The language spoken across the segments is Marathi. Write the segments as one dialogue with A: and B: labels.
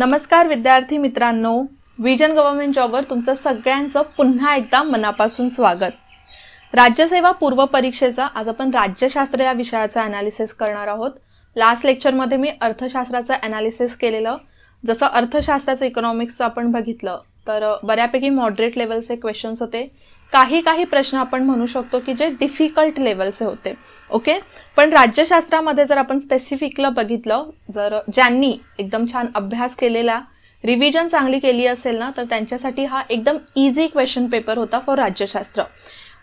A: नमस्कार विद्यार्थी मित्रांनो, विजन गव्हर्नमेंट जॉबवर तुमचं सगळ्यांचं पुन्हा एकदा मनापासून स्वागत. राज्यसेवा पूर्व परीक्षेचा आज आपण राज्यशास्त्र या विषयाचा ॲनालिसिस करणार आहोत. लास्ट लेक्चरमध्ये मी अर्थशास्त्राचं ॲनालिसिस केलेलं. जसं अर्थशास्त्राचं इकॉनॉमिक्सचं आपण बघितलं तर बऱ्यापैकी मॉडरेट लेवलचे क्वेश्चन्स होते. काही प्रश्न आपण म्हणू शकतो की जे डिफिकल्ट लेवलचे होते. ओके, पण राज्यशास्त्रामध्ये जर आपण स्पेसिफिकला बघितलं, जर ज्यांनी एकदम छान अभ्यास केलेला, रिव्हिजन चांगली केली असेल ना, तर त्यांच्यासाठी हा एकदम इझी क्वेश्चन पेपर होता फॉर राज्यशास्त्र.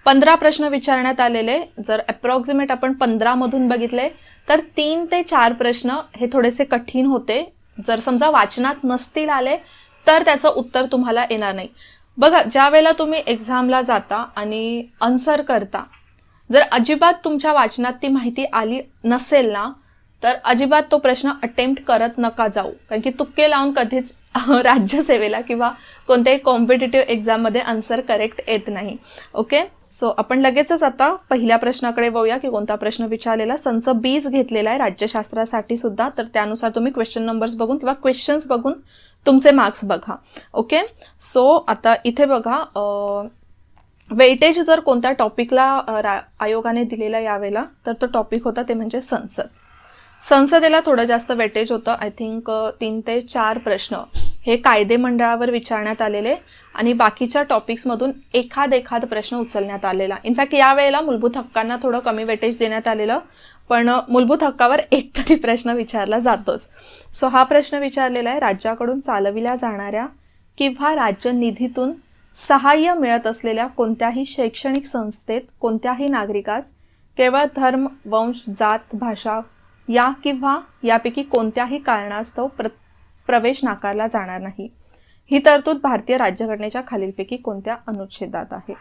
A: 15 प्रश्न विचारण्यात आलेले. जर अप्रॉक्सिमेट आपण 15 मधून बघितले तर 3 ते 4 प्रश्न हे थोडेसे कठीण होते. जर समजा वाचनात नसतील आले तर त्याचं उत्तर तुम्हाला येणार नाही. बघा, ज्या वेळेला तुम्ही एक्झामला जाता आणि आन्सर करता, जर अजिबात तुमच्या वाचनात ती माहिती आली नसेल ना, तर अजिबात तो प्रश्न अटेम्प्ट करत नका जाऊ. कारण की तुक्के लावून कधीच राज्यसेवेला किंवा कोणत्याही कॉम्पिटिटिव्ह एक्झाममध्ये आन्सर करेक्ट येत नाही. ओके, सो आपण लगेचच आता पहिल्या प्रश्नाकडे वळूया की कोणता प्रश्न विचारलेला. संच 20 घेतलेला आहे राज्यशास्त्रासाठी सुद्धा, तर त्यानुसार तुम्ही क्वेश्चन नंबर्स बघून किंवा क्वेश्चन्स बघून तुमचे मार्क्स बघा. ओके, सो आता इथे बघा, वेटेज जर कोणत्या टॉपिकला आयोगाने दिलेला यावेळेला, तर तो टॉपिक होता ते म्हणजे संसद. संसदेला थोडं जास्त वेटेज होतं. आय थिंक 3 ते 4 प्रश्न हे कायदे मंडळावर विचारण्यात आलेले आणि बाकीच्या टॉपिक्समधून एखाद प्रश्न उचलण्यात आलेला. इनफॅक्ट यावेळेला मूलभूत हक्कांना थोडं कमी वेटेज देण्यात आलेलं, पण मूलभूत हक्कावर एक तरी प्रश्न विचारला जातोच. सो हा प्रश्न विचारलेला आहे, राज्याकडून चालविल्या जाणाऱ्या किंवा राज्य निधीतून सहाय्य मिळत असलेल्या कोणत्याही शैक्षणिक संस्थेत कोणत्याही नागरिकास केवळ धर्म, वंश, जात, भाषा या किंवा यापैकी कोणत्याही कारणास्तव प्रवेश नाकारला जाणार नाही. ही तरतूद भारतीय राज्यघटनेच्या खालीलपैकी कोणत्या अनुच्छेदात आहे?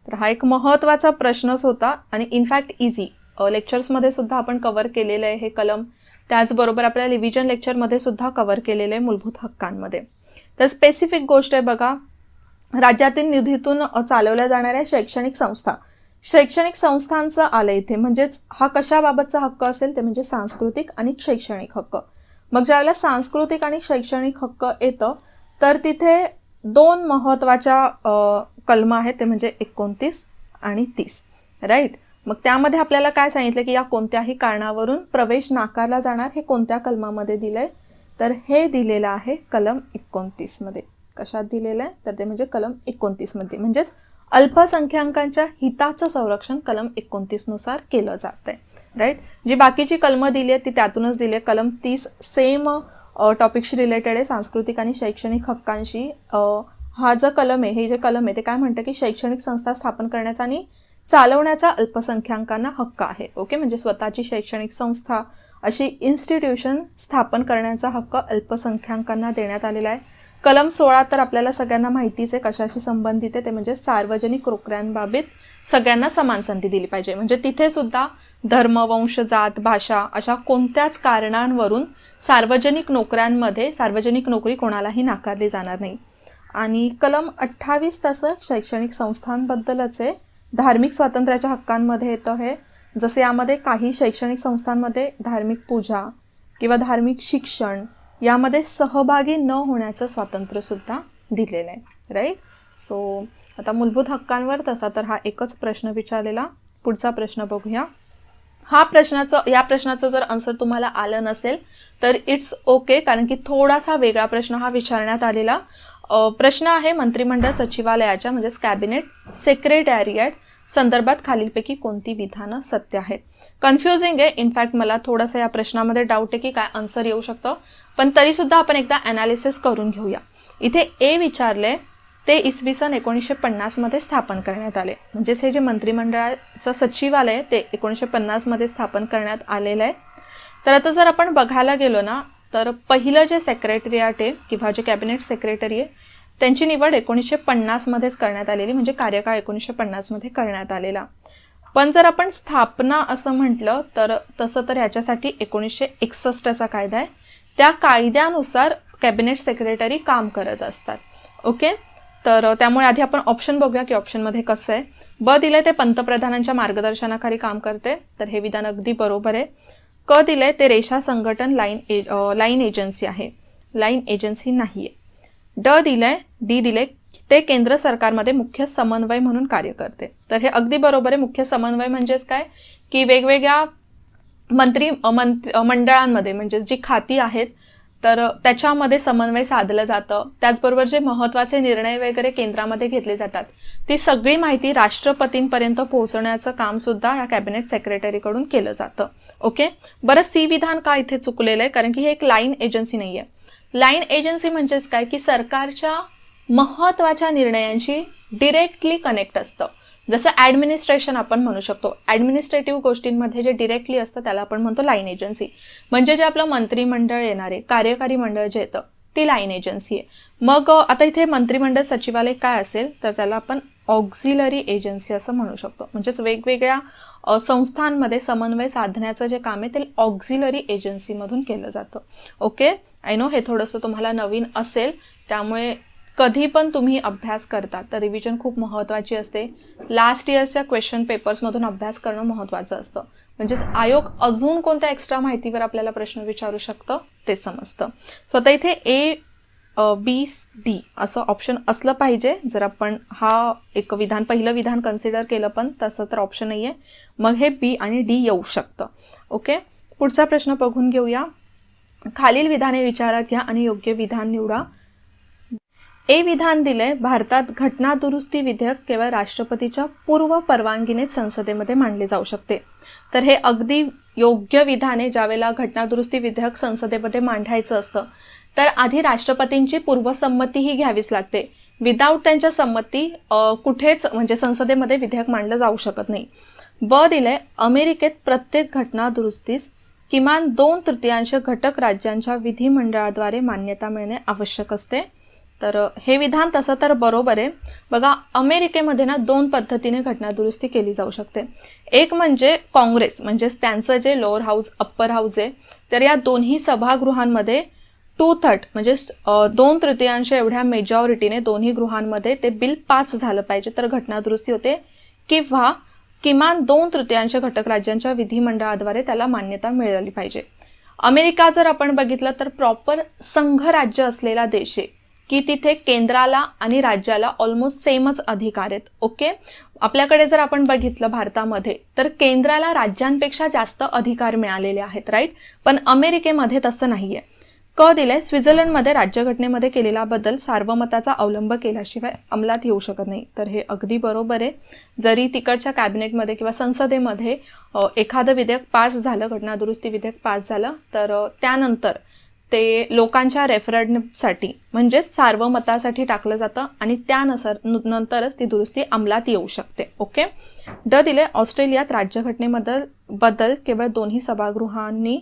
A: तर हा एक महत्त्वाचा प्रश्नच होता आणि इनफॅक्ट इझी. लेक्चर्समध्ये सुद्धा आपण कव्हर केलेलं आहे हे कलम. त्याचबरोबर आपल्या रिव्हिजन लेक्चरमध्ये सुद्धा कव्हर केलेलं आहे मूलभूत हक्कांमध्ये. तर स्पेसिफिक गोष्ट आहे बघा, राज्यातील निधीतून चालवल्या जाणाऱ्या शैक्षणिक संस्था. शैक्षणिक संस्थांचं आलं इथे, म्हणजेच हा कशाबाबतचा हक्क असेल ते म्हणजे सांस्कृतिक आणि शैक्षणिक हक्क. मग ज्यावेळेला सांस्कृतिक आणि शैक्षणिक हक्क येतं तर तिथे 2 महत्त्वाच्या कलम आहेत, ते म्हणजे 29 आणि 30. राईट. मग त्यामध्ये आपल्याला काय सांगितलं की या कोणत्याही कारणावरून प्रवेश नाकारला जाणार हे कोणत्या कलमामध्ये दिलंय? तर हे दिलेलं आहे कलम 29 मध्ये. कशात दिलेलं आहे? तर ते म्हणजे कलम 29 मध्ये, म्हणजेच अल्पसंख्याकांच्या हिताचं संरक्षण कलम 29 नुसार केलं जात आहे. राईट. जी बाकीची कलमं दिली आहेत ती त्यातूनच दिली आहे. कलम 30 सेम टॉपिकशी रिलेटेड आहे, सांस्कृतिक आणि शैक्षणिक हक्कांशी. हा जो कलम आहे, हे जे कलम आहे ते काय म्हणतं की शैक्षणिक संस्था स्थापन करण्याचा आणि चालवण्याचा अल्पसंख्याकांना हक्क आहे. ओके, म्हणजे स्वतःची शैक्षणिक संस्था, अशी इन्स्टिट्यूशन स्थापन करण्याचा हक्क अल्पसंख्याकांना देण्यात आलेला आहे. कलम 16 तर आपल्याला सगळ्यांना माहितीच आहे कशाशी संबंधित आहे, ते म्हणजे सार्वजनिक नोकऱ्यांबाबत सगळ्यांना समान संधी दिली पाहिजे. म्हणजे तिथे सुद्धा धर्म, वंश, जात, भाषा अशा कोणत्याच कारणांवरून सार्वजनिक नोकऱ्यांमध्ये सार्वजनिक नोकरी कोणालाही नाकारली जाणार नाही. आणि कलम 28 तसं शैक्षणिक संस्थांबद्दलच आहे. धार्मिक स्वातंत्र्याच्या हक्कांमध्ये येतं हे. जसे यामध्ये काही शैक्षणिक संस्थांमध्ये धार्मिक पूजा किंवा धार्मिक शिक्षण यामध्ये सहभागी न होण्याचं स्वातंत्र्य सुद्धा दिलेलं आहे. राईट. सो आता मूलभूत हक्कांवर तसा तर हा एकच प्रश्न विचारलेला. पुढचा प्रश्न बघूया. या प्रश्नाचं जर आन्सर तुम्हाला आलं नसेल तर इट्स ओके, कारण की थोडासा वेगळा प्रश्न हा विचारण्यात आलेला. प्रश्न आहे, मंत्रिमंडळ सचिवालयाच्या म्हणजेच कॅबिनेट सेक्रेटॅरिएट संदर्भात खालीलपैकी कोणती विधानं सत्य आहेत? कन्फ्युजिंग आहे. इनफॅक्ट मला थोडासा या प्रश्नामध्ये डाऊट आहे की काय आन्सर येऊ शकतं, पण तरी सुद्धा आपण एकदा ॲनालिसिस करून घेऊया. इथे ए विचारले ते इसवी सन 1950 मध्ये स्थापन करण्यात आले. म्हणजेच हे जे मंत्रिमंडळाचं सचिवालय ते 1950 मध्ये स्थापन करण्यात आलेलं आहे. तर आता जर आपण बघायला गेलो ना, तर पहिलं जे सेक्रेटरिएट आहे किंवा जे कॅबिनेट सेक्रेटरी आहे त्यांची निवड 1950 मध्येच करण्यात आलेली, म्हणजे कार्यकाळ 1950 मध्ये करण्यात आलेला. पण जर आपण स्थापना असं म्हटलं तर तसं तर ह्याच्यासाठी 1961चा कायदा आहे. त्या कायद्यानुसार कॅबिनेट सेक्रेटरी काम करत असतात. ओके, तर त्यामुळे आधी आपण ऑप्शन बघूया की ऑप्शनमध्ये कसं आहे. ब दिलंय ते पंतप्रधानांच्या मार्गदर्शनाखाली काम करते, तर हे विधान अगदी बरोबर आहे. क दिलंय ते रेषा संघटन लाईन एजन्सी आहे. लाईन एजन्सी नाहीये. डी दिलंय ते केंद्र सरकारमध्ये मुख्य समन्वय म्हणून कार्य करते. तर हे अगदी बरोबर आहे. मुख्य समन्वय म्हणजेच काय की वेगवेगळ्या मंडळांमध्ये म्हणजेच जी खाती आहेत तर त्याच्यामध्ये समन्वय साधलं जातं. त्याचबरोबर जे महत्त्वाचे निर्णय वगैरे केंद्रामध्ये घेतले जातात ती सगळी माहिती राष्ट्रपतींपर्यंत पोहोचवण्याचं काम सुद्धा या कॅबिनेट सेक्रेटरीकडून केलं जातं. ओके. बरं, सी विधान का इथे चुकलेलं आहे कारण की हे एक लाईन एजन्सी नाहीये. लाईन एजन्सी म्हणजेच काय की सरकारच्या महत्त्वाच्या निर्णयांशी डिरेक्टली कनेक्ट असतं. जसं ॲडमिनिस्ट्रेशन आपण म्हणू शकतो. ॲडमिनिस्ट्रेटिव्ह गोष्टींमध्ये जे डिरेक्टली असतं त्याला आपण म्हणतो लाईन एजन्सी. म्हणजे जे आपलं मंत्रिमंडळ येणारे कार्यकारी मंडळ जे येतं ती लाईन एजन्सी आहे. मग आता इथे मंत्रिमंडळ सचिवालय काय असेल तर त्याला आपण ऑक्झिलरी एजन्सी असं म्हणू शकतो. म्हणजेच वेगवेगळ्या संस्थांमध्ये समन्वय साधण्याचं जे काम आहे ते ऑक्झिलरी एजन्सीमधून केलं जातं. ओके. आय नो हे थोडंसं तुम्हाला नवीन असेल, त्यामुळे कधी पण तुम्ही अभ्यास करता तर रिव्हिजन खूप महत्त्वाची असते. लास्ट इयर्सच्या क्वेश्चन पेपर्समधून अभ्यास करणं महत्त्वाचं असतं. म्हणजेच आयोग अजून कोणत्या एक्स्ट्रा माहितीवर आपल्याला प्रश्न विचारू शकतं ते समजतं. सो आता इथे A-B-D असं ऑप्शन असलं पाहिजे. जर आपण हा एक पहिलं विधान कन्सिडर केलं पण तसं तर ऑप्शन नाही आहे, मग हे B आणि D येऊ शकतं. ओके. पुढचा प्रश्न बघून घेऊया. खालील विधाने विचारात घ्या आणि योग्य विधान निवडा. ए विधान दिलंय भारतात घटना दुरुस्ती विधेयक केवळ राष्ट्रपतीच्या पूर्व परवानगीनेच संसदेमध्ये मांडले जाऊ शकते. तर हे अगदी योग्य विधान आहे. ज्यावेळेला घटना दुरुस्ती विधेयक संसदेमध्ये मांडायचं असतं तर आधी राष्ट्रपतींची पूर्वसंमतीही घ्यावीच लागते. विदाऊट त्यांच्या संमती कुठेच म्हणजे संसदेमध्ये विधेयक मांडलं जाऊ शकत नाही. ब दिलंय अमेरिकेत प्रत्येक घटना दुरुस्तीस किमान 2/3 घटक राज्यांच्या विधिमंडळाद्वारे मान्यता मिळणे आवश्यक असते. तर हे विधान तसं तर बरोबर आहे. बघा, अमेरिकेमध्ये ना 2 पद्धतीने घटना दुरुस्ती केली जाऊ शकते. एक म्हणजे काँग्रेस म्हणजेच त्यांचं जे लोअर हाऊस अप्पर हाऊस आहे तर या दोन्ही सभागृहांमध्ये 2/3 म्हणजे 2/3 एवढ्या मेजॉरिटीने दोन्ही गृहांमध्ये ते बिल पास झालं पाहिजे तर घटना दुरुस्ती होते, किंवा किमान 2/3 घटक राज्यांच्या विधिमंडळाद्वारे त्याला मान्यता मिळाली पाहिजे. अमेरिका जर आपण बघितलं तर प्रॉपर संघराज्य असलेला देश आहे की तिथे केंद्राला आणि राज्याला ऑलमोस्ट सेमच अधिकार आहेत. ओके. आपल्याकडे जर आपण बघितलं भारतामध्ये तर केंद्राला राज्यांपेक्षा जास्त अधिकार मिळालेले आहेत, राईट. पण अमेरिकेमध्ये तसं नाहीये. क दिलंय स्वित्झर्लंडमध्ये राज्यघटनेमध्ये केलेला बदल सार्वमताचा अवलंब केल्याशिवाय अंमलात येऊ शकत नाही. तर हे अगदी बरोबर आहे. जरी तिकडच्या कॅबिनेटमध्ये किंवा संसदेमध्ये एखादं विधेयक पास झालं, घटना दुरुस्ती विधेयक पास झालं तर त्यानंतर ते लोकांच्या रेफरंडमसाठी म्हणजेच सार्वमतासाठी टाकलं जातं आणि नंतरच ती दुरुस्ती अंमलात येऊ शकते. ओके. ड दिले ऑस्ट्रेलियात राज्यघटनेबद्दल केवळ 2 सभागृहांनी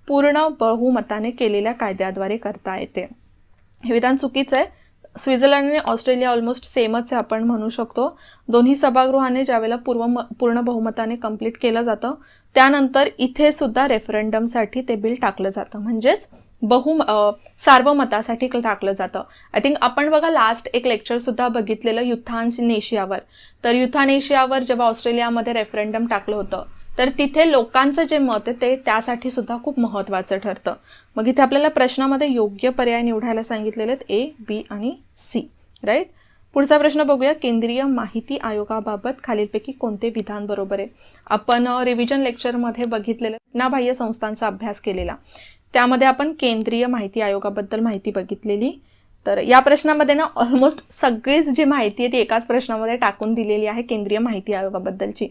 A: पूर्ण बहुमताने केलेल्या कायद्याद्वारे करता येते. हे विधान चुकीचं आहे. स्वित्झर्लंड आणि ऑस्ट्रेलिया ऑलमोस्ट सेमच आहे आपण म्हणू शकतो. दोन्ही सभागृहाने ज्यावेळेला पूर्ण बहुमताने कंप्लीट केलं जातं त्यानंतर इथे सुद्धा रेफरंडमसाठी ते बिल टाकलं जातं, म्हणजेच सार्वमतासाठी टाकलं जातं. आय थिंक आपण बघा लास्ट एक लेक्चर सुद्धा बघितलेलं युथानेशियावर. तर युथानेशियावर जेव्हा ऑस्ट्रेलियामध्ये रेफरंडम टाकलं होतं तर तिथे लोकांचं जे मत आहे ते त्यासाठी सुद्धा खूप महत्त्वाचं ठरतं. मग इथे आपल्याला प्रश्नामध्ये योग्य पर्याय निवडायला सांगितलेले आहेत A, B आणि C, राईट. पुढचा प्रश्न बघूया. केंद्रीय माहिती आयोगाबाबत खालीलपैकी कोणते विधान बरोबर आहे? आपण रिव्हिजन लेक्चरमध्ये बघितलेलं घटनाबाह्य संस्थांचा अभ्यास केलेला, त्यामध्ये आपण केंद्रीय माहिती आयोगाबद्दल माहिती बघितलेली. तर या प्रश्नामध्ये ना ऑलमोस्ट सगळीच जी माहिती आहे ती एकाच प्रश्नामध्ये टाकून दिलेली आहे केंद्रीय माहिती आयोगाबद्दलची.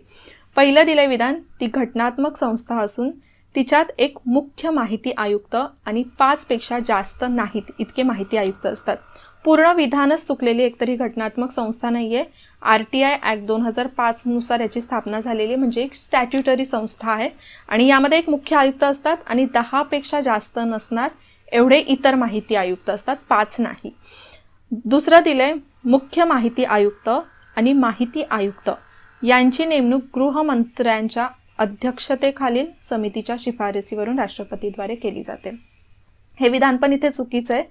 A: पहिलं दिलंय विधान, ती घटनात्मक संस्था असून तिच्यात एक मुख्य माहिती आयुक्त आणि 5 पेक्षा जास्त नाहीत इतके माहिती आयुक्त असतात. पूर्ण विधानच चुकलेली एकतरी घटनात्मक संस्था नाहीये. RTI ॲक्ट 2005 नुसार याची स्थापना झालेली, म्हणजे एक स्टॅट्युटरी संस्था आहे आणि यामध्ये एक मुख्य आयुक्त असतात आणि 10 पेक्षा जास्त नसणार एवढे इतर माहिती आयुक्त असतात, 5 नाही. दुसरं दिलंय, मुख्य माहिती आयुक्त आणि माहिती आयुक्त यांची नेमणूक गृहमंत्र्यांच्या अध्यक्षतेखालील समितीच्या शिफारसीवरून राष्ट्रपतीद्वारे केली जाते. हे विधान पण इथे चुकीचं आहे.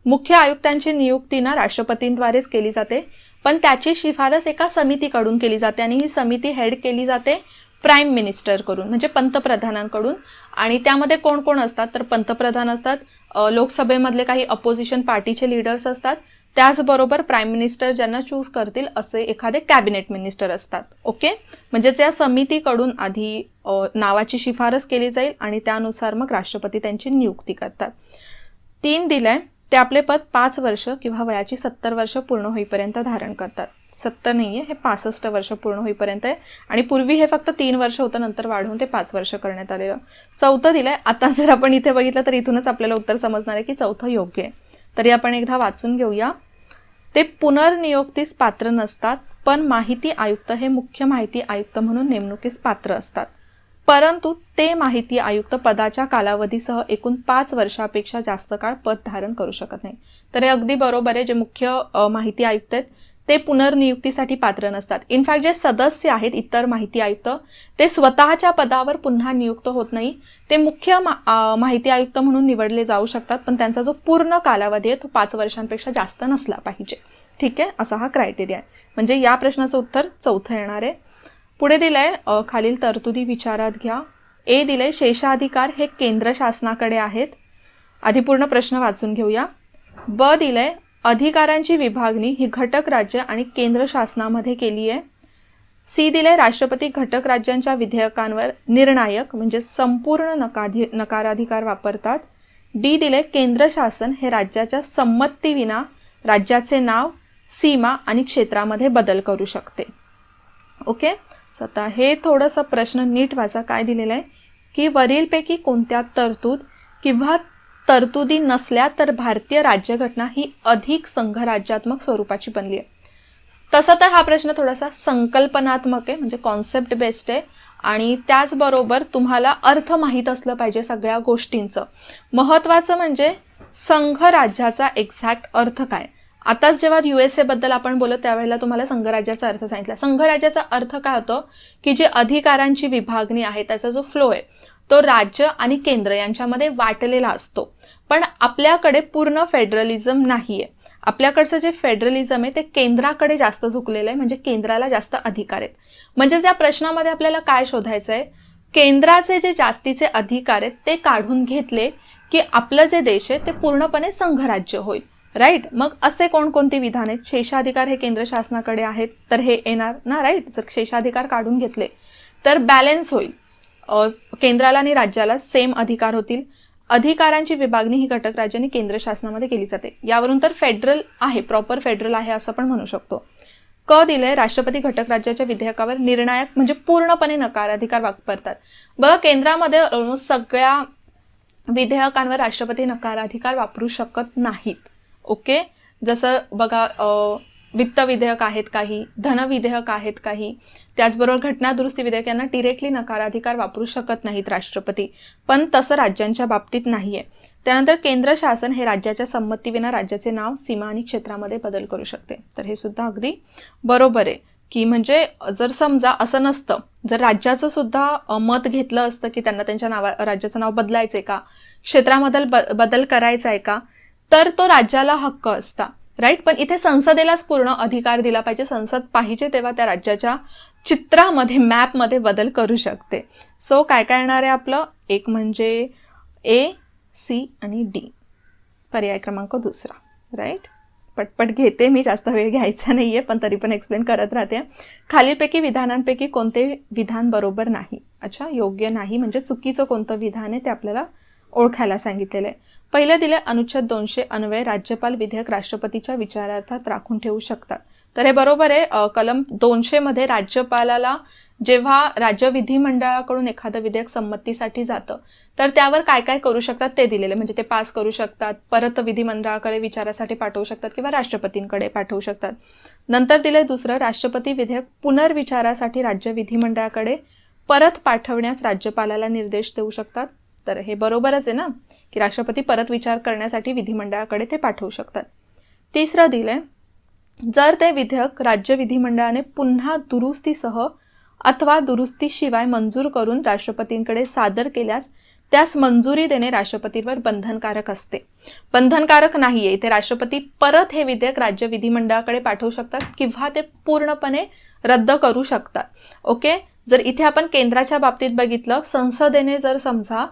A: मुख्य आयुक्तांची नियुक्ती ना राष्ट्रपतींद्वारेच केली जाते, पण त्याची शिफारस एका समितीकडून केली जाते आणि ही समिती हेड केली जाते प्राईम मिनिस्टरकडून म्हणजे पंतप्रधानांकडून. आणि त्यामध्ये कोण कोण असतात तर पंतप्रधान असतात, लोकसभेमधले काही अपोजिशन पार्टीचे लीडर्स असतात, त्याचबरोबर प्राईम मिनिस्टर ज्यांना चूज करतील असे एखादे कॅबिनेट मिनिस्टर असतात. ओके, म्हणजेच या समितीकडून आधी नावाची शिफारस केली जाईल आणि त्यानुसार मग राष्ट्रपती त्यांची नियुक्ती करतात. 3 दिलंय, ते आपले पद 5 वर्ष किंवा वयाची 70 वर्ष पूर्ण होईपर्यंत धारण करतात. 70 नाहीये, हे 65 वर्ष पूर्ण होईपर्यंत आहे आणि पूर्वी हे फक्त 3 वर्ष होतं, नंतर वाढवून ते 5 वर्ष करण्यात आलेलं. 4थं दिलंय, आता जर आपण इथे बघितलं तर इथूनच आपल्याला उत्तर समजणार आहे की 4थं योग्य आहे. तरी आपण एकदा वाचून घेऊया. ते पुनर्नियुक्तीस पात्र नसतात, पण माहिती आयुक्त हे मुख्य माहिती आयुक्त म्हणून नेमणुकीस पात्र असतात, परंतु ते माहिती आयुक्त पदाच्या कालावधीसह एकूण 5 वर्षापेक्षा जास्त काळ पद धारण करू शकत नाही. तर हे अगदी बरोबर आहे. जे मुख्य माहिती आयुक्त आहेत ते पुनर्नियुक्तीसाठी पात्र नसतात. इनफॅक्ट जे सदस्य आहेत इतर माहिती आयुक्त ते स्वतःच्या पदावर पुन्हा नियुक्त होत नाही. ते मुख्य माहिती आयुक्त म्हणून निवडले जाऊ शकतात, पण त्यांचा जो पूर्ण कालावधी आहे तो 5 वर्षांपेक्षा जास्त नसला पाहिजे. ठीक आहे, असा हा क्रायटेरिया आहे. म्हणजे या प्रश्नाचं उत्तर 4थं येणार आहे. पुढे दिलंय, खालील तरतुदी विचारात घ्या. ए दिलंय, शेषाधिकार हे केंद्र शासनाकडे आहेत. आधी पूर्ण प्रश्न वाचून घेऊया. ब दिलंय, अधिकारांची विभागणी ही घटक राज्य आणि केंद्र शासनामध्ये केली आहे. सी दिले, राष्ट्रपती घटक राज्यांच्या विधेयकांवर निर्णायक म्हणजे संपूर्ण नकाराधिकार वापरतात. डी दिले, केंद्र शासन हे राज्याच्या संमतीविना राज्याचे नाव, सीमा आणि क्षेत्रामध्ये बदल करू शकते. ओके, आता हे थोडंसं प्रश्न नीट वाचा. काय दिलेलं आहे की वरीलपैकी कोणत्या तरतूद किंवा तरतुदी नसल्या तर भारतीय राज्यघटना ही अधिक संघराज्यात्मक स्वरूपाची बनली आहे. तसं तर हा प्रश्न थोडासा संकल्पनात्मक आहे, म्हणजे कॉन्सेप्ट बेस्ड आहे आणि त्याचबरोबर तुम्हाला अर्थ माहीत असलं पाहिजे सगळ्या गोष्टींचं. महत्त्वाचं म्हणजे संघराज्याचा एक्झॅक्ट अर्थ काय. आताच जेव्हा USA बद्दल आपण बोलत त्यावेळेला तुम्हाला संघराज्याचा अर्थ सांगितला. संघराज्याचा अर्थ काय होतो की जे अधिकारांची विभागणी आहे त्याचा जो फ्लो आहे तो राज्य आणि केंद्र यांच्यामध्ये वाटलेला असतो. पण आपल्याकडे पूर्ण फेडरलिझम नाही आहे. आपल्याकडचं जे फेडरलिझम आहे ते केंद्राकडे जास्त झुकलेलं आहे, म्हणजे केंद्राला जास्त अधिकार आहेत. म्हणजेच या प्रश्नामध्ये आपल्याला काय शोधायचं आहे, केंद्राचे जे जास्तीचे अधिकार आहेत ते काढून घेतले की आपलं जे देश आहे ते पूर्णपणे संघराज्य होईल. राईट, मग असे कोणकोणते विधान आहेत. शेषाधिकार हे केंद्र शासनाकडे आहेत तर हे येणार ना. राईट, जर शेषाधिकार काढून घेतले तर बॅलन्स होईल, केंद्राला आणि राज्याला सेम अधिकार होतील. अधिकारांची विभागणी ही घटक राज्य आणि केंद्र शासनामध्ये केली जाते. यावरून तर फेडरल आहे, प्रॉपर फेडरल आहे असं पण म्हणू शकतो. क दिलंय, राष्ट्रपती घटक राज्याच्या विधेयकावर निर्णायक म्हणजे पूर्णपणे नकाराधिकार वापरतात. बघा, केंद्रामध्ये ऑलमोस्ट सगळ्या विधेयकांवर राष्ट्रपती नकाराधिकार वापरू शकत नाहीत. ओके, जसं बघा वित्त विधेयक आहेत काही, धन विधेयक आहेत काही, त्याचबरोबर घटना दुरुस्ती विधेयक यांना डिरेक्टली नकाराधिकार वापरू शकत नाहीत राष्ट्रपती, पण तसं राज्यांच्या बाबतीत नाहीये. त्यानंतर केंद्र शासन हे राज्याच्या संमतीविना राज्याचे नाव, सीमा आणि क्षेत्रामध्ये बदल करू शकते. तर हे सुद्धा अगदी बरोबर आहे की म्हणजे जर समजा असं नसतं, जर राज्याचं सुद्धा मत घेतलं असतं की त्यांना त्यांच्या राज्याचं नाव बदलायचंय का, क्षेत्रामध्ये बदल करायचा आहे का, तर तो राज्याला हक्क असता. राईट, पण इथे संसदेलाच पूर्ण अधिकार दिला पाहिजे. संसद पाहिजे तेव्हा त्या राज्याच्या चित्रामध्ये, मॅपमध्ये बदल करू शकते. सो काय काय येणार आहे आपलं, एक म्हणजे ए, सी आणि डी, पर्याय क्रमांक 2. राईट, पटपट घेते मी, जास्त वेळ घ्यायचा नाहीये पण तरी पण एक्सप्लेन करत राहते. खालीलपैकी विधानांपैकी कोणते विधान बरोबर नाही. अच्छा, योग्य नाही म्हणजे चुकीचं कोणतं विधान आहे ते आपल्याला ओळखायला सांगितलेलं आहे. पहिलं दिले, अनुच्छेद 200 अन्वये राज्यपाल विधेयक राष्ट्रपतीच्या विचारार्थात राखून ठेवू शकतात. तर हे बरोबर आहे. कलम 200 मध्ये राज्यपालाला जेव्हा राज्य विधिमंडळाकडून एखादं विधेयक संमतीसाठी जातं तर त्यावर काय काय करू शकतात ते दिलेले, म्हणजे ते पास करू शकतात, परत विधिमंडळाकडे विचारासाठी पाठवू शकतात किंवा राष्ट्रपतींकडे पाठवू शकतात. नंतर दिले दुसरं, राष्ट्रपती विधेयक पुनर्विचारासाठी राज्य विधिमंडळाकडे परत पाठवण्यास राज्यपालाला निर्देश देऊ शकतात. तर हे बरोबरच आहे ना की राष्ट्रपती परत विचार करण्यासाठी विधिमंडळाकडे ते पाठवू शकतात. तिसरं दिलंय, जर ते विधेयक राज्य विधिमंडळाने पुन्हा दुरुस्तीसह अथवा दुरुस्तीशिवाय मंजूर करून राष्ट्रपतींकडे सादर केल्यास त्यास मंजुरी देणे राष्ट्रपतींवर बंधनकारक असते. बंधनकारक नाहीये, ते राष्ट्रपती परत हे विधेयक राज्य विधिमंडळाकडे पाठवू शकतात किंवा ते पूर्णपणे रद्द करू शकतात. ओके, जर इथे आपण केंद्राच्या बाबतीत बघितलं, संसदेने जर समजा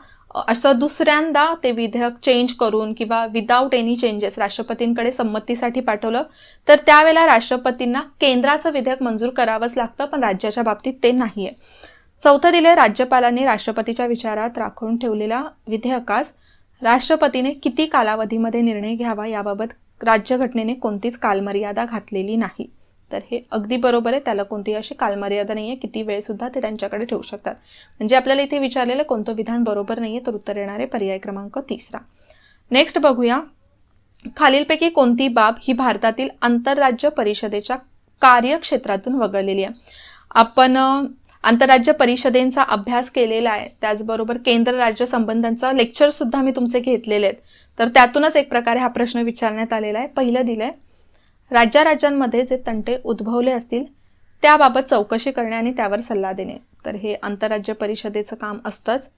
A: असं दुसऱ्यांदा ते विधेयक चेंज करून किंवा विदाऊट एनी चेंजेस राष्ट्रपतींकडे संमतीसाठी पाठवलं, तर त्यावेळेला राष्ट्रपतींना केंद्राचं विधेयक मंजूर करावंच लागतं, पण राज्याच्या बाबतीत ते नाहीये. चौथं दिले, राज्यपालांनी राष्ट्रपतीच्या विचारात राखून ठेवलेल्या विधेयकास राष्ट्रपतीने किती कालावधीमध्ये निर्णय घ्यावा याबाबत राज्यघटनेने कोणतीच कालमर्यादा घातलेली नाही. तर हे अगदी बरोबर आहे, त्याला कोणतीही अशी कालमर्यादा नाहीये, किती वेळ सुद्धा ते त्यांच्याकडे ठेवू शकतात. म्हणजे आपल्याला इथे विचारलेलं कोणतं विधान बरोबर नाहीये, तर उत्तर येणार आहे पर्याय क्रमांक 3. नेक्स्ट बघूया, खालीलपैकी कोणती बाब ही भारतातील आंतरराज्य परिषदेच्या कार्यक्षेत्रातून वगळलेली आहे. आपण आंतरराज्य परिषदेचा अभ्यास केलेला आहे, त्याचबरोबर केंद्र राज्य संबंधांचा लेक्चर सुद्धा मी तुमचे घेतलेले आहेत, तर त्यातूनच एक प्रकारे हा प्रश्न विचारण्यात आलेला आहे. पहिलं दिलंय, राज्यांमध्ये जे तंटे उद्भवले असतील त्याबाबत चौकशी करणे आणि त्यावर सल्ला देणे. तर हे आंतरराज्य परिषदेचं काम असतंच.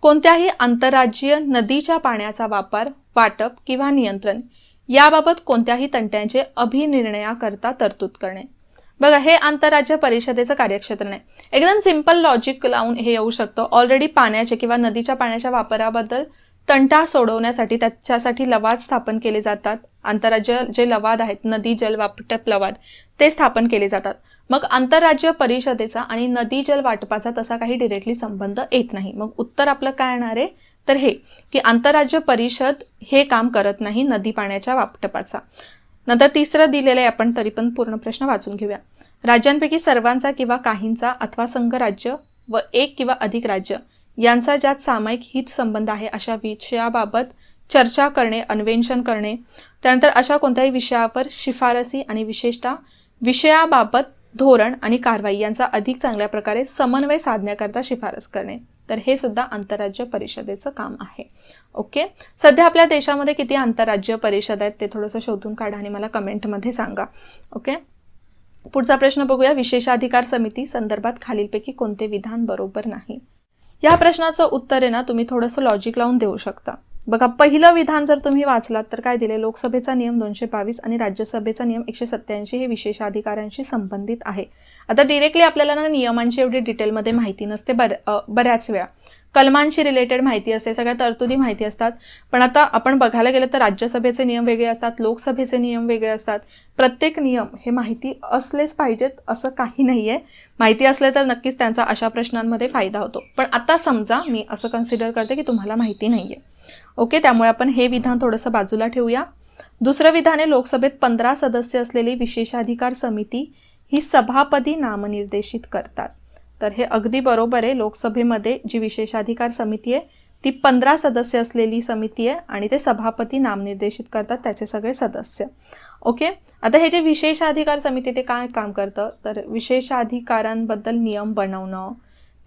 A: कोणत्याही आंतरराज्यीय नदीच्या पाण्याचा वापर, वाटप किंवा नियंत्रण याबाबत कोणत्याही तंट्यांचे अभिनिर्णयाकरता तरतूद करणे. बघा, हे आंतरराज्य परिषदेचं कार्यक्षेत्र नाही. एकदम सिंपल लॉजिक लावून हे येऊ शकतं. ऑलरेडी पाण्याचे किंवा नदीच्या पाण्याच्या वापराबद्दल तंटा सोडवण्यासाठी त्याच्यासाठी लवाद स्थापन केले जातात. आंतरराज्य जे लवाद आहेत, नदी जल वाटप लवाद, ते स्थापन केले जातात. मग आंतरराज्य परिषदेचा आणि नदी जल वाटपाचा तसा काही डिरेक्टली संबंध येत नाही. मग उत्तर आपलं काय येणार आहे, तर हे की आंतरराज्य परिषद हे काम करत नाही नदी पाण्याच्या वाटपाचा. नंतर तिसरं दिलेलं आहे, आपण तरी पण पूर्ण प्रश्न वाचून घेऊया. राज्यांपैकी सर्वांचा किंवा काहींचा अथवा संघराज्य व एक किंवा अधिक राज्य यांचा ज्यात सामायिक हित संबंध आहे अशा विषयाबाबत चर्चा करणे, अन्वेषण करणे. त्यानंतर अशा कोणत्याही विषयावर शिफारसी आणि विशेषतः विषयाबाबत धोरण आणि कारवाई यांचा अधिक चांगल्या प्रकारे समन्वय साधण्याकरता शिफारस करणे. तर हे सुद्धा आंतरराज्य परिषदेचं काम आहे. ओके, सध्या आपल्या देशामध्ये किती आंतरराज्य परिषद आहेत ते थोडंसं शोधून काढा आणि मला कमेंटमध्ये सांगा. ओके, पुढचा प्रश्न बघूया, विशेषाधिकार समिती संदर्भात खालीलपैकी कोणते विधान बरोबर नाही. या प्रश्नाचं उत्तर आहे ना, तुम्ही थोडंसं लॉजिक लावून देऊ शकता. बघा, पहिलं विधान जर तुम्ही वाचलात तर काय दिले, लोकसभेचा नियम 222 आणि राज्यसभेचा नियम 187 हे विशेषाधिकारांशी संबंधित आहे. आता डिरेक्टली आपल्याला ना नियमांची एवढी डिटेलमध्ये माहिती नसते, बऱ्याच वेळा कलमांशी रिलेटेड माहिती असते, सगळ्या तरतुदी माहिती असतात. पण आता आपण बघायला गेलं तर राज्यसभेचे नियम वेगळे असतात, लोकसभेचे नियम वेगळे असतात. प्रत्येक नियम हे माहिती असलेच पाहिजेत असं काही नाहीये. माहिती असले तर नक्कीच त्यांचा अशा प्रश्नांमध्ये फायदा होतो. पण आता समजा मी असं कन्सिडर करते की तुम्हाला माहिती नाहीये. ओके, त्यामुळे आपण हे विधान थोडंसं बाजूला ठेवूया. दुसरं विधान आहे, लोकसभेत 15 सदस्य असलेली विशेषाधिकार समिती ही सभापती नामनिर्देशित करतात. तर हे अगदी बरोबर आहे. लोकसभेमध्ये जी विशेषाधिकार समिती आहे ती 15 सदस्य असलेली समिती आहे आणि ते सभापती नामनिर्देशित करतात, त्याचे सगळे सदस्य. ओके, आता हे जे विशेषाधिकार समिती ते काय काम करतं, तर विशेषाधिकारांबद्दल नियम बनवणं,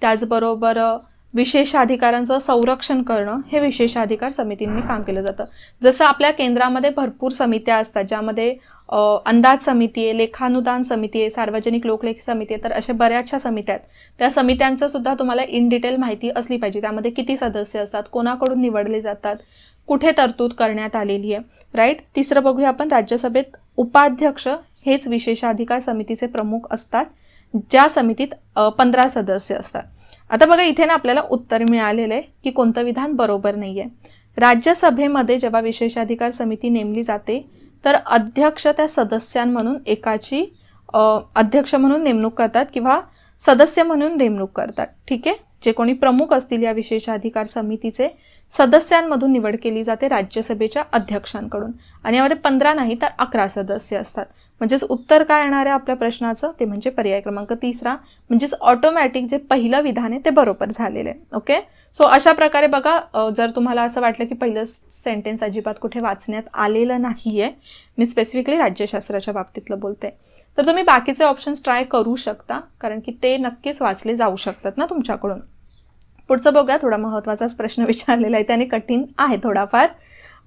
A: त्याचबरोबर विशेषाधिकारांचं संरक्षण करणं हे विशेषाधिकार समितींनी काम केलं जातं. जसं आपल्या केंद्रामध्ये भरपूर समित्या असतात, ज्यामध्ये अंदाज समिती आहे, लेखानुदान समिती आहे, सार्वजनिक लोकलेख समिती आहे, तर अशा बऱ्याचशा समित्या आहेत. त्या समित्यांचं सुद्धा तुम्हाला इन डिटेल माहिती असली पाहिजे. त्यामध्ये किती सदस्य असतात, कोणाकडून निवडले जातात, कुठे तरतूद करण्यात आलेली आहे, राईट. तिसरं बघूया आपण, राज्यसभेत उपाध्यक्ष हेच विशेषाधिकार समितीचे प्रमुख असतात, ज्या समितीत 15 सदस्य असतात. आता बघा, इथे ना आपल्याला उत्तर मिळालेलं आहे की कोणतं विधान बरोबर नाहीये. राज्यसभेमध्ये जेव्हा विशेषाधिकार समिती नेमली जाते तर अध्यक्ष त्या सदस्यांमधून एकाची अध्यक्ष म्हणून नेमणूक करतात किंवा सदस्य म्हणून नेमणूक करतात. ठीक आहे, जे कोणी प्रमुख असतील या विशेषाधिकार समितीचे सदस्यांमधून निवड केली जाते राज्यसभेच्या अध्यक्षांकडून. आणि यामध्ये 15 नाही तर 11 सदस्य असतात. म्हणजेच उत्तर काय येणार आहे आपल्या प्रश्नाचं, ते म्हणजे पर्याय क्रमांक 3. म्हणजेच ऑटोमॅटिक जे पहिलं विधान आहे ते बरोबर झालेलं आहे. ओके, सो अशा प्रकारे बघा, जर तुम्हाला असं वाटलं की पहिलं सेंटेन्स अजिबात कुठे वाचण्यात आलेलं नाहीये, मी स्पेसिफिकली राज्यशास्त्राच्या बाबतीतलं बोलते, तर तुम्ही बाकीचे ऑप्शन्स ट्राय करू शकता, कारण की ते नक्कीच वाचले जाऊ शकतात ना तुमच्याकडून. पुढचं बघूया, थोडा महत्त्वाचाच प्रश्न विचारलेला आहे, त्याने कठीण आहे थोडाफार,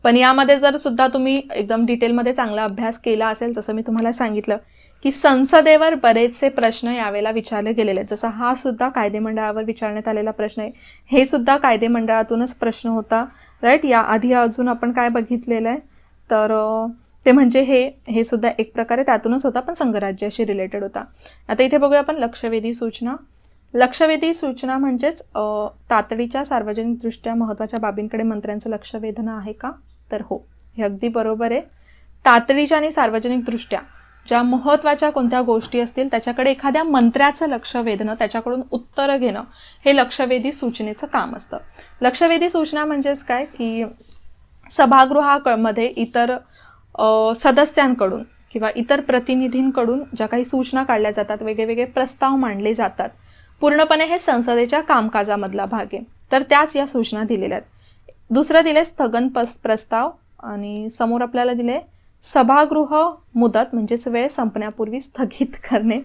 A: पण यामध्ये जर सुद्धा तुम्ही एकदम डिटेलमध्ये चांगला अभ्यास केला असेल, जसं मी तुम्हाला सांगितलं की संसदेवर बरेचसे प्रश्न यावेळेला विचारले गेलेले आहेत. जसं हा सुद्धा कायदेमंडळावर विचारण्यात आलेला प्रश्न आहे, हे सुद्धा कायदेमंडळातूनच प्रश्न होता, राईट. या आधी अजून आपण काय बघितलेलं आहे, तर ते म्हणजे हे सुद्धा एक प्रकारे त्यातूनच होता, पण संघराज्याशी रिलेटेड होता. आता इथे बघूया आपण, लक्षवेधी सूचना लक्षवेधी सूचना म्हणजेच तातडीच्या सार्वजनिकदृष्ट्या महत्त्वाच्या बाबींकडे मंत्र्यांचं लक्ष वेधणं आहे का? तर हो, हे अगदी बरोबर आहे. तातडीच्या आणि सार्वजनिकदृष्ट्या ज्या महत्त्वाच्या कोणत्या गोष्टी असतील त्याच्याकडे एखाद्या मंत्र्याचं लक्ष वेधणं, त्याच्याकडून उत्तरं घेणं, हे लक्षवेधी सूचनेचं काम असतं. लक्षवेधी सूचना म्हणजेच काय की सभागृहामध्ये इतर सदस्यांकडून किंवा इतर प्रतिनिधींकडून ज्या काही सूचना काढल्या जातात, वेगवेगळे प्रस्ताव मांडले जातात, पूर्णपणे हे संसदेच्या कामकाजामधला भाग आहे. तर त्याच या सूचना दिलेल्या आहेत. दुसरं दिले स्थगन प्रस्ताव आणि समोर आपल्याला दिले सभागृह मुदत म्हणजेच वेळ संपण्यापूर्वी स्थगित करणे.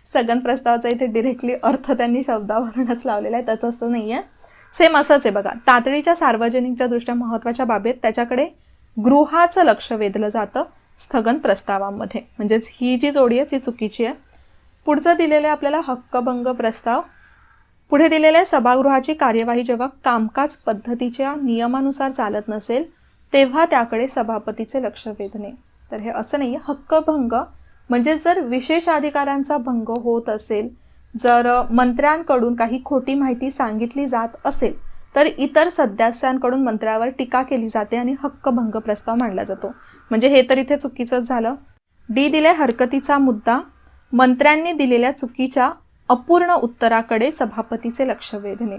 A: स्थगन प्रस्तावाचा इथे डिरेक्टली अर्थ त्यांनी शब्दावरूनच लावलेला आहे, तसं नाही आहे. सेम असंच आहे बघा. तातडीच्या सार्वजनिकच्या दृष्ट्या महत्त्वाच्या बाबीत त्याच्याकडे गृहाचं लक्ष वेधलं जातं स्थगन प्रस्तावामध्ये. म्हणजेच ही जी जोडी आहे ती चुकीची आहे. पुढचं दिलेलं आहे आपल्याला हक्कभंग प्रस्ताव. पुढे दिलेलं आहे सभागृहाची कार्यवाही जेव्हा कामकाज पद्धतीच्या नियमानुसार चालत नसेल तेव्हा त्याकडे सभापतीचे लक्ष वेधणे. तर हे असं नाही आहे. हक्कभंग म्हणजे जर विशेष अधिकारांचा भंग होत असेल, जर मंत्र्यांकडून काही खोटी माहिती सांगितली जात असेल तर इतर सदस्यांकडून मंत्र्यावर टीका केली जाते आणि हक्कभंग प्रस्ताव मांडला जातो. म्हणजे हे तर इथे चुकीचंच झालं. डी दिले हरकतीचा मुद्दा. मंत्र्यांनी दिलेल्या चुकीच्या अपूर्ण उत्तराकडे सभापतीचे लक्ष वेधणे.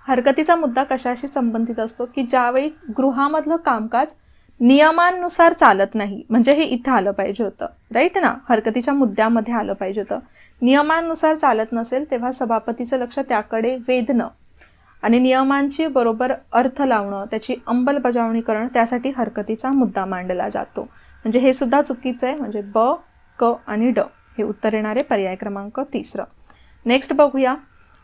A: हरकतीचा मुद्दा कशाशी संबंधित असतो की ज्यावेळी गृहामधलं कामकाज नियमांनुसार चालत नाही, म्हणजे हे इथं आलं पाहिजे होतं, राईट ना, हरकतीच्या मुद्द्यामध्ये आलं पाहिजे होतं. नियमांनुसार चालत नसेल तेव्हा सभापतीचं लक्ष त्याकडे वेधणं आणि नियमांची बरोबर अर्थ लावणं, त्याची अंमलबजावणी करणं, त्यासाठी हरकतीचा मुद्दा मांडला जातो. म्हणजे हे सुद्धा चुकीचं आहे. म्हणजे ब, क आणि ड हे उत्तर येणारे पर्याय क्रमांक 3. नेक्स्ट बघूया.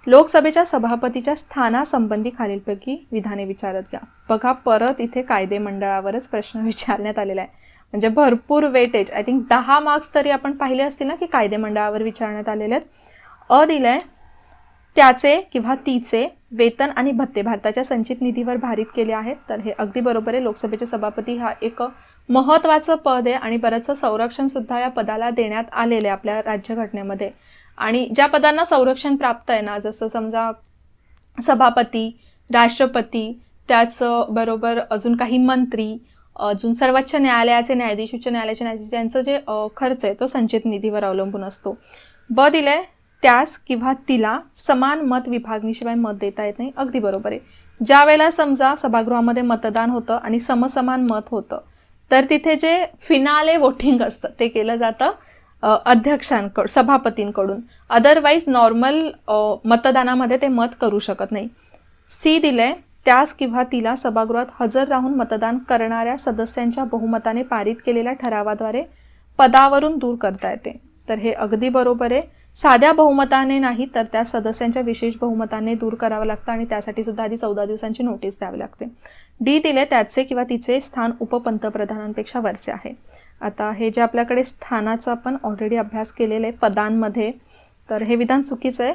A: लोकसभेच्या सभापतीच्या स्थानासंबंधी खालीलपैकी विधाने विचारत घ्या. बघा, परत इथे कायदे मंडळावरच प्रश्न विचारण्यात आलेला आहे. म्हणजे भरपूर वेटेज, आय थिंक 10 मार्क्स तरी आपण पाहिले असतील ना की कायदे मंडळावर विचारण्यात आलेले आहेत. अ दिलंय त्याचे किंवा तिचे वेतन आणि भत्ते भारताच्या संचित निधीवर भारित केले आहेत. तर हे अगदी बरोबर आहे. लोकसभेचे सभापती हा एक महत्त्वाचं पद आहे आणि बरंचसं संरक्षण सुद्धा या पदाला देण्यात आलेलं आहे आपल्या राज्यघटनेमध्ये. आणि ज्या पदांना संरक्षण प्राप्त आहे ना, जसं समजा सभापती, राष्ट्रपती, त्याच बरोबर अजून काही मंत्री, अजून सर्वोच्च न्यायालयाचे न्यायाधीश, उच्च न्यायालयाचे न्यायाधीश, यांचं जे खर्च आहे तो संचित निधीवर अवलंबून असतो. ब दिलंय त्यास किंवा तिला समान मत विभागणीशिवाय मत देता येत नाही. अगदी बरोबर आहे. ज्या वेळेला समजा सभागृहामध्ये मतदान होतं आणि समसमान मत होतं तर तिथे जे फिनाले वोटिंग असतं ते केलं जातं अध्यक्षांकडून, सभापतींकडून. अदरवाईज नॉर्मल मतदानामध्ये ते मत करू शकत नाही. सी दिलंय त्यास किंवा तिला सभागृहात हजर राहून मतदान करणाऱ्या सदस्यांच्या बहुमताने पारित केलेल्या ठरावाद्वारे पदावरून दूर करता येते. तर हे अगदी बरोबर आहे. साध्या बहुमताने नाही तर त्या सदस्यांच्या विशेष बहुमताने दूर करावं लागतं आणि त्यासाठी सुद्धा आधी 14 दिवसांची नोटीस द्यावी लागते. डी दिले त्याचे किंवा तिचे स्थान उपपंतप्रधानांपेक्षा वरचे आहे. आता हे जे आपल्याकडे स्थानाचा आपण ऑलरेडी अभ्यास केलेला आहे पदांमध्ये, तर हे विधान चुकीचं आहे.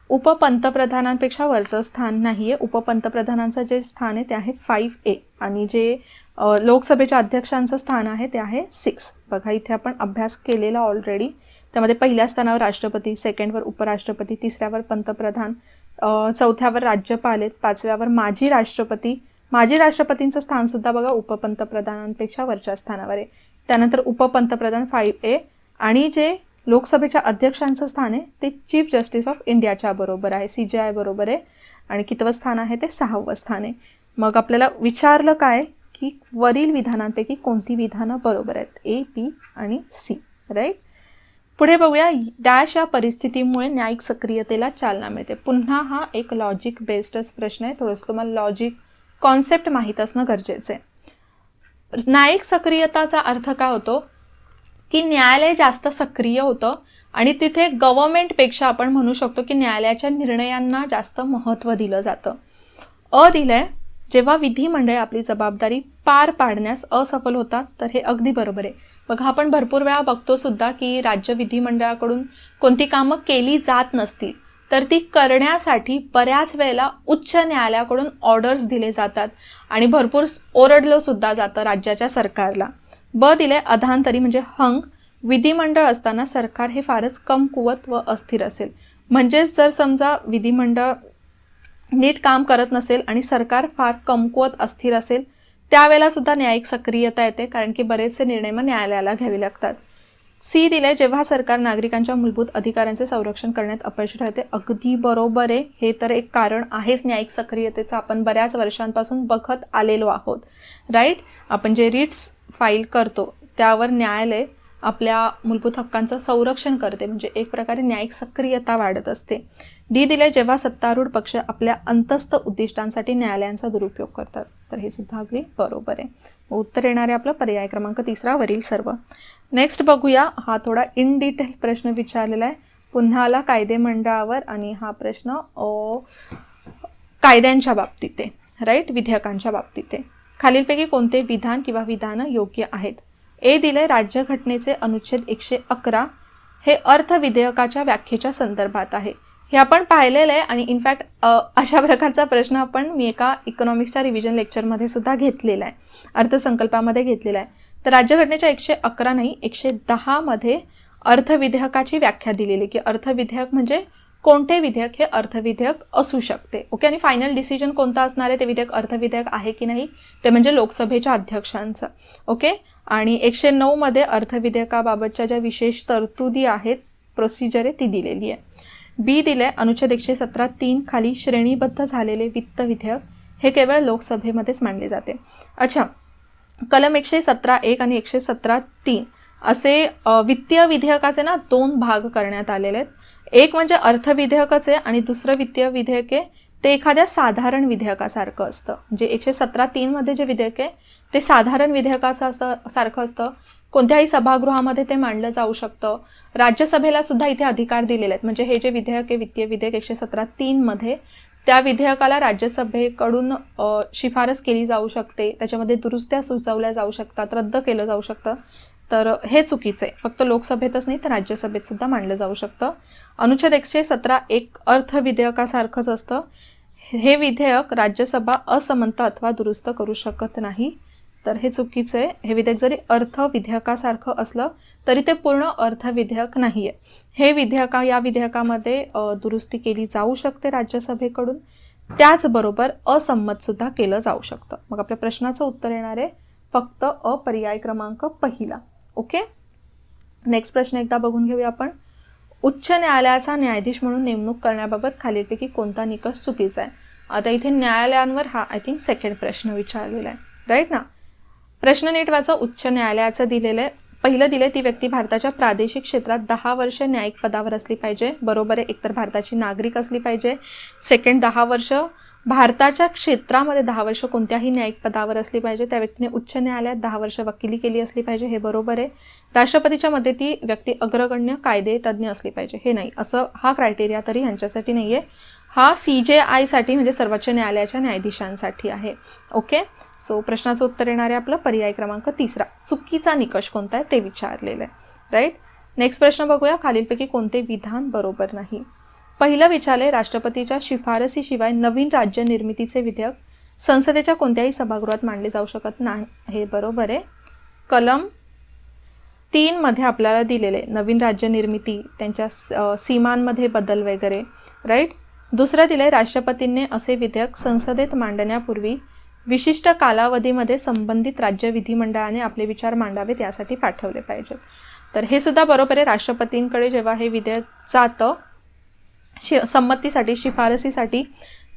A: उपपंतप्रधानांपेक्षा वरचं स्थान नाही आहे. उपपंतप्रधानांचं जे स्थान आहे ते आहे 5A आणि जे लोकसभेच्या अध्यक्षांचं स्थान आहे ते आहे 6. बघा, इथे आपण अभ्यास केलेला ऑलरेडी. त्यामध्ये पहिल्या स्थानावर राष्ट्रपती, सेकंडवर उपराष्ट्रपती, तिसऱ्यावर पंतप्रधान, चौथ्यावर राज्यपाल आहेत, 5व्यावर माजी राष्ट्रपती. माजी राष्ट्रपतींचं स्थानसुद्धा बघा उपपंतप्रधानांपेक्षा वरच्या स्थानावर आहे. त्यानंतर उपपंतप्रधान 5A आणि जे लोकसभेच्या अध्यक्षांचं स्थान आहे ते चीफ जस्टिस ऑफ इंडियाच्या बरोबर आहे, CJI बरोबर आहे. आणि कितवं स्थान आहे ते 6वं स्थान आहे. मग आपल्याला विचारलं काय की वरील विधानांपैकी कोणती विधानं बरोबर आहेत, A, B आणि C, राईट. पुढे बघूया. डॅश या परिस्थितीमुळे न्यायिक सक्रियतेला चालना मिळते. पुन्हा हा एक लॉजिक बेस्डच प्रश्न आहे. थोडंसं तुम्हाला लॉजिक कॉन्सेप्ट माहीत असणं गरजेचं आहे. न्यायिक सक्रियताचा अर्थ काय होतो की न्यायालय जास्त सक्रिय होतं आणि तिथे गव्हर्नमेंटपेक्षा आपण म्हणू शकतो की न्यायालयाच्या निर्णयांना जास्त महत्त्व दिलं जातं. अ दिलंय जेव्हा विधिमंडळ आपली जबाबदारी पार पाडण्यास असफल होतात. तर हे अगदी बरोबर आहे. बघा, आपण भरपूर वेळा बघतो सुद्धा की राज्य विधिमंडळाकडून कोणती कामं केली जात नसतील तर ती करण्यासाठी बऱ्याच वेळेला उच्च न्यायालयाकडून ऑर्डर्स दिले जातात आणि भरपूर ओरडलं सुद्धा जातं राज्याच्या सरकारला. ब दिले अधांतरी म्हणजे हंग. विधिमंडळ असताना सरकार हे फारच कमकुवत व अस्थिर असेल. म्हणजेच जर समजा विधिमंडळ नीट काम करत नसेल आणि सरकार फार कमकुवत अस्थिर असेल त्यावेळेला सुद्धा न्यायिक सक्रियता येते, कारण की बरेचसे निर्णय मग न्यायालयाला घ्यावे लागतात. सी दिले, जेव्हा सरकार नागरिकांच्या मूलभूत अधिकारांचे संरक्षण करण्यात अपयशी ठरते. अगदी बरोबर आहे, हे तर एक कारण आहेच न्यायिक सक्रियतेचं, आपण बऱ्याच वर्षांपासून बघत आलेलो आहोत. राईट, आपण जे रिट्स फाईल करतो त्यावर न्यायालय आपल्या मूलभूत हक्कांचं संरक्षण करते, म्हणजे एक प्रकारे न्यायिक सक्रियता वाढत असते. डी दिले, जेव्हा सत्तारूढ पक्ष आपल्या अंतस्थ उद्दिष्टांसाठी न्यायालयांचा दुरुपयोग करतात. तर हे सुद्धा अगदी बरोबर आहे. उत्तर येणार आहे आपलं पर्याय क्रमांक 3 वरील सर्व. नेक्स्ट बघूया, हा थोडा इन डिटेल प्रश्न विचारलेला आहे, पुन्हा आला कायदे मंडळावर आणि हा प्रश्न कायद्यांच्या बाबतीत आहे. राईट, विधेयकांच्या बाबतीत आहे. खालीलपैकी कोणते विधान किंवा विधानं योग्य आहेत? ए दिले, राज्यघटनेचे अनुच्छेद 111 हे अर्थ विधेयकाच्या व्याख्येच्या संदर्भात आहे. हे आपण पाहिलेलं आहे आणि इनफॅक्ट अशा प्रकारचा प्रश्न मी एका इकॉनॉमिक्सच्या रिव्हिजन लेक्चरमध्ये सुद्धा घेतलेला आहे, अर्थसंकल्पामध्ये घेतलेला आहे. तर राज्यघटनेच्या 111 नाही 110 मध्ये अर्थविधेयकाची व्याख्या दिलेली की अर्थविधेयक म्हणजे कोणते विधेयक हे अर्थविधेयक असू शकते. ओके, आणि फायनल डिसिजन कोणता असणार आहे ते विधेयक अर्थविधेयक आहे की नाही ते म्हणजे लोकसभेच्या अध्यक्षांचं. ओके, आणि 109 मध्ये अर्थविधेयकाबाबतच्या ज्या विशेष तरतुदी आहेत, प्रोसिजर आहे ती दिलेली आहे. बी दिले, अनुच्छेद 117(3) खाली श्रेणीबद्ध झालेले वित्त विधेयक हे केवळ लोकसभेमध्येच मांडले जाते. अच्छा, कलम 117(1) आणि 117(3) असे वित्तीय विधेयकाचे ना 2 भाग करण्यात आलेले आहेत. एक म्हणजे अर्थविधेयकच आहे आणि दुसरं वित्तीय विधेयक आहे ते एखाद्या साधारण विधेयकासारखं असतं. म्हणजे 117(3) मध्ये जे विधेयक आहे ते साधारण विधेयकाचं सारखं असतं, कोणत्याही सभागृहामध्ये ते मांडलं जाऊ शकतं. राज्यसभेला सुद्धा इथे अधिकार दिलेले आहेत, म्हणजे हे जे विधेयक आहे वित्तीय विधेयक 117(3) मध्ये त्या विधेयकाला राज्यसभेकडून शिफारस केली जाऊ शकते, त्याच्यामध्ये दुरुस्त्या सुचवल्या जाऊ शकतात, रद्द केलं जाऊ शकतं. तर हे चुकीचं आहे, फक्त लोकसभेतच नाही तर राज्यसभेत सुद्धा मांडलं जाऊ शकतं. अनुच्छेद 117(1) अर्थ विधेयकासारखंच असतं. हे विधेयक राज्यसभा असमंत अथवा दुरुस्त करू शकत नाही, तर हे चुकीचं आहे. हे विधेयक जरी अर्थ विधेयकासारखं असलं तरी ते पूर्ण अर्थ विधेयक नाही आहे. हे या विधेयकामध्ये दुरुस्ती केली जाऊ शकते राज्यसभेकडून, त्याचबरोबर असंमत सुद्धा केलं जाऊ शकतं. मग आपल्या प्रश्नाचं उत्तर येणार आहे फक्त पर्याय क्रमांक 1. ओके, नेक्स्ट प्रश्न एकदा बघून घेऊया आपण. उच्च न्यायालयाचा न्यायाधीश म्हणून नेमणूक करण्याबाबत खालीलपैकी कोणता निकष चुकीचा आहे? आता इथे न्यायालयांवर हा आय थिंक सेकंड प्रश्न विचारलेला आहे. राईट ना, प्रश्न नीट वाचा. उच्च न्यायालयाचं दिलेलं आहे. पहिलं दिले, ती व्यक्ती भारताच्या प्रादेशिक क्षेत्रात 10 वर्ष न्यायिक पदावर असली पाहिजे. बरोबर आहे, एकतर भारताची नागरिक असली पाहिजे. सेकंड, 10 वर्ष भारताच्या क्षेत्रामध्ये 10 वर्ष कोणत्याही न्यायिक पदावर असली पाहिजे. त्या व्यक्तीने उच्च न्यायालयात 10 वर्ष वकिली केली असली पाहिजे, हे बरोबर आहे. राष्ट्रपतीच्या मध्ये ती व्यक्ती अग्रगण्य कायदे तज्ज्ञ असली पाहिजे, हे नाही. असं हा क्रायटेरिया तरी ह्यांच्यासाठी नाही आहे. हा CJI साठी म्हणजे सर्वोच्च न्यायालयाच्या न्यायाधीशांसाठी आहे. ओके, सो प्रश्नाचं उत्तर येणार आहे आपलं पर्याय क्रमांक 3. चुकीचा निकष कोणता आहे ते विचारलेलं आहे. राईट, नेक्स्ट प्रश्न बघूया. खालीलपैकी कोणते विधान बरोबर नाही? पहिलं विचारले, राष्ट्रपतीच्या शिफारसीशिवाय नवीन राज्य निर्मितीचे विधेयक संसदेच्या कोणत्याही सभागृहात मांडले जाऊ शकत नाही, हे बरोबर आहे. कलम 3 मध्ये आपल्याला दिलेले नवीन राज्य निर्मिती, त्यांच्या सीमांमध्ये बदल वगैरे. राईट, दुसरं दिले, राष्ट्रपतींनी असे विधेयक संसदेत मांडण्यापूर्वी विशिष्ट कालावधीमध्ये संबंधित राज्य विधिमंडळाने आपले विचार मांडावेत यासाठी पाठवले पाहिजेत. तर हे सुद्धा बरोबर आहे. राष्ट्रपतींकडे जेव्हा हे विधेयक जातं संमतीसाठी, शिफारसीसाठी,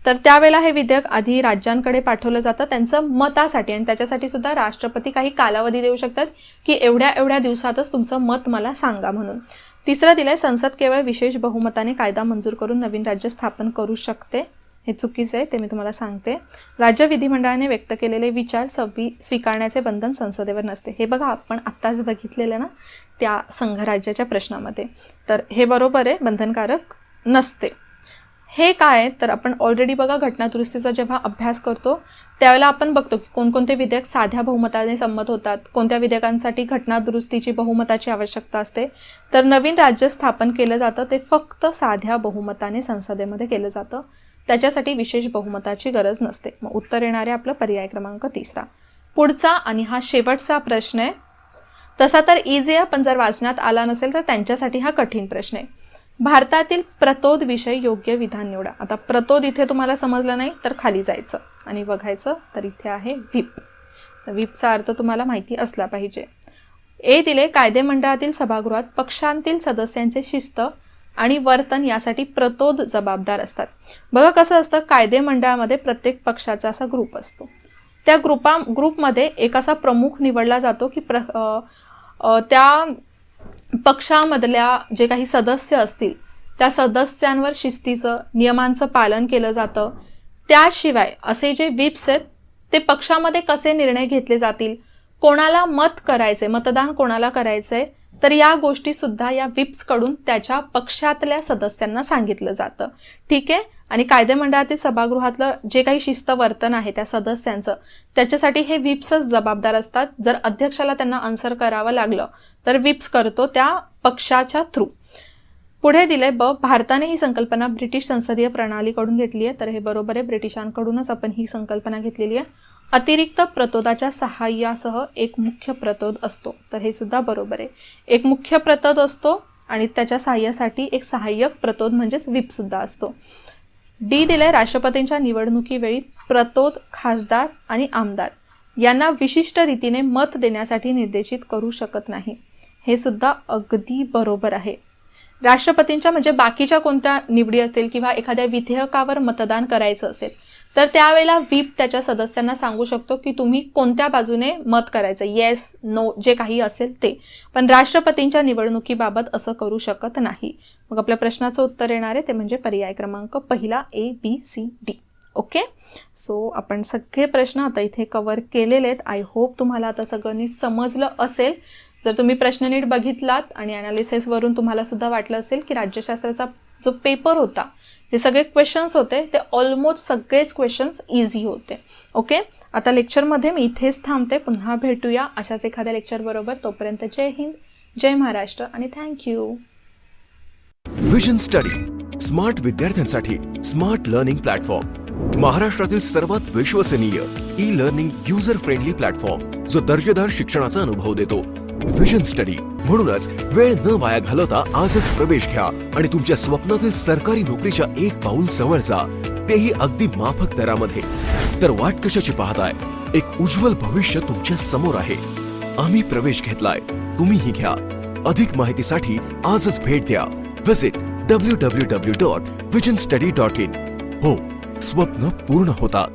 A: तर त्यावेळेला हे विधेयक आधी राज्यांकडे पाठवलं जातं त्यांचं मतासाठी, आणि त्याच्यासाठी सुद्धा राष्ट्रपती काही कालावधी देऊ शकतात की एवढ्या दिवसातच तुमचं मत मला सांगा म्हणून. तिसरं दिलंय, संसद केवळ विशेष बहुमताने कायदा मंजूर करून नवीन राज्य स्थापन करू शकते, हे चुकीचं आहे, ते मी तुम्हाला सांगते. राज्य विधिमंडळाने व्यक्त केलेले विचार स्वीकारण्याचे बंधन संसदेवर नसते. हे बघा, आपण आत्ताच बघितलेलं ना त्या संघराज्याच्या प्रश्नामध्ये, तर हे बरोबर आहे, बंधनकारक नसते. हे काय तर आपण ऑलरेडी बघा घटनादुरुस्तीचा जेव्हा अभ्यास करतो त्यावेळेला आपण बघतो की कोणकोणते विधेयक साध्या बहुमताने संमत होतात, कोणत्या विधेयकांसाठी घटनादुरुस्तीची बहुमताची आवश्यकता असते. तर नवीन राज्य स्थापन केलं जातं ते फक्त साध्या बहुमताने संसदेमध्ये केलं जातं, त्याच्यासाठी विशेष बहुमताची गरज नसते. मग उत्तर येणारे आपलं पर्याय क्रमांक 3. पुढचा आणि हा शेवटचा प्रश्न आहे. तसा तर इझी आहे, पण जर वाचनात आला नसेल तर त्यांच्यासाठी हा कठीण प्रश्न आहे. भारतातील प्रतोद विषय योग्य विधान निवडा. आता प्रतोद इथे तुम्हाला समजलं नाही तर खाली जायचं आणि बघायचं, तर इथे आहे व्हीप. तर व्हीपचा अर्थ तुम्हाला माहिती असला पाहिजे. ए दिले, कायदे मंडळातील सभागृहात पक्षांतील सदस्यांचे शिस्त आणि वर्तन यासाठी प्रतोद जबाबदार असतात. बघा कसं असतं, कायदे मंडळामध्ये प्रत्येक पक्षाचा असा ग्रुप असतो. त्या ग्रुपमध्ये एक असा प्रमुख निवडला जातो की त्या पक्षामधल्या जे काही सदस्य असतील त्या सदस्यांवर शिस्तीचं, नियमांचं पालन केलं जातं. त्याशिवाय असे जे व्हिप्स आहेत ते पक्षामध्ये कसे निर्णय घेतले जातील, कोणाला मत करायचे, मतदान कोणाला करायचंय, तर या गोष्टी सुद्धा या व्हिप्सकडून त्याच्या पक्षातल्या सदस्यांना सांगितलं जातं. ठीक आहे. आणि कायदे मंडळातील सभागृहातलं जे काही शिस्त वर्तन आहे त्या सदस्यांचं, त्याच्यासाठी हे व्हिप्सच जबाबदार असतात. जर अध्यक्षाला त्यांना आन्सर करावं लागलं तर व्हिप्स करतो त्या पक्षाच्या थ्रू. पुढे दिले ब, भारताने ही संकल्पना ब्रिटिश संसदीय प्रणालीकडून घेतली आहे. तर हे बरोबर आहे, ब्रिटिशांकडूनच आपण ही संकल्पना घेतलेली आहे. अतिरिक्त प्रतोदाच्या सहाय्यासह एक मुख्य प्रतोद असतो. तर हे सुद्धा बरोबर आहे. एक मुख्य प्रतोद असतो आणि त्याच्या सहाय्यासाठी एक सहाय्यक प्रतोद म्हणजेच व्हिप सुद्धा असतो. डी दिले, राष्ट्रपतींच्या निवडणुकीवेळी प्रतोद, खासदार आणि आमदार यांना विशिष्ट रीतीने मत देण्यासाठी निर्देशित करू शकत नाही. हे सुद्धा अगदी बरोबर आहे. राष्ट्रपतींच्या म्हणजे बाकीच्या कोणत्या निवडी असतील किंवा एखाद्या विधेयकावर मतदान करायचं असेल तर त्यावेळेला व्हीप त्याच्या सदस्यांना सांगू शकतो की तुम्ही कोणत्या बाजूने मत करायचं, येस, नो, जे काही असेल ते. पण राष्ट्रपतींच्या निवडणुकीबाबत असं करू शकत नाही. मग आपल्या प्रश्नाचं उत्तर येणार आहे ते म्हणजे पर्याय क्रमांक पहिला, ABCD. ओके. सो आपण सगळे प्रश्न आता इथे कव्हर केलेले आहेत. आय होप तुम्हाला आता सगळं नीट समजलं असेल. जर तुम्ही प्रश्न नीट बघितलात आणि ॲनालिसिसवरून तुम्हाला सुद्धा वाटलं असेल की राज्यशास्त्राचा जो पेपर होता, जे सगळे क्वेश्चन्स होते ते ऑलमोस्ट सगळेच क्वेश्चन्स इझी होते. ओके. आता लेक्चरमध्ये मी इथेच थांबते. पुन्हा भेटूया अशाच एखाद्या लेक्चरबरोबर. तोपर्यंत जय हिंद, जय महाराष्ट्र आणि थँक्यू.
B: विजन स्टडी, स्मार्ट विद्यार्थ्यांसाठी स्मार्ट लर्निंग प्लॅटफॉर्म. महाराष्ट्रातील सर्वात विश्वसनीय e learning user friendly platform जो दर्जेदार शिक्षणाचा अनुभव देतो. Vision study. म्हणूनच वेळ न वाया घालवता आजच प्रवेश घ्या आणि तुमच्या स्वप्नातील सरकारी नोकरीच्या एक पाऊल जवळ जा, तेही अगदी माफक दरामध्ये. तर वाट कशाची पाहताय? एक उज्ज्वल भविष्य तुमच्या समोर आहे. आम्ही प्रवेश घेतलाय, तुम्हीही घ्या. अधिक माहितीसाठी आजच भेट द्या. Visit www.visionstudy.in. हो, स्वप्न पूर्ण होतात.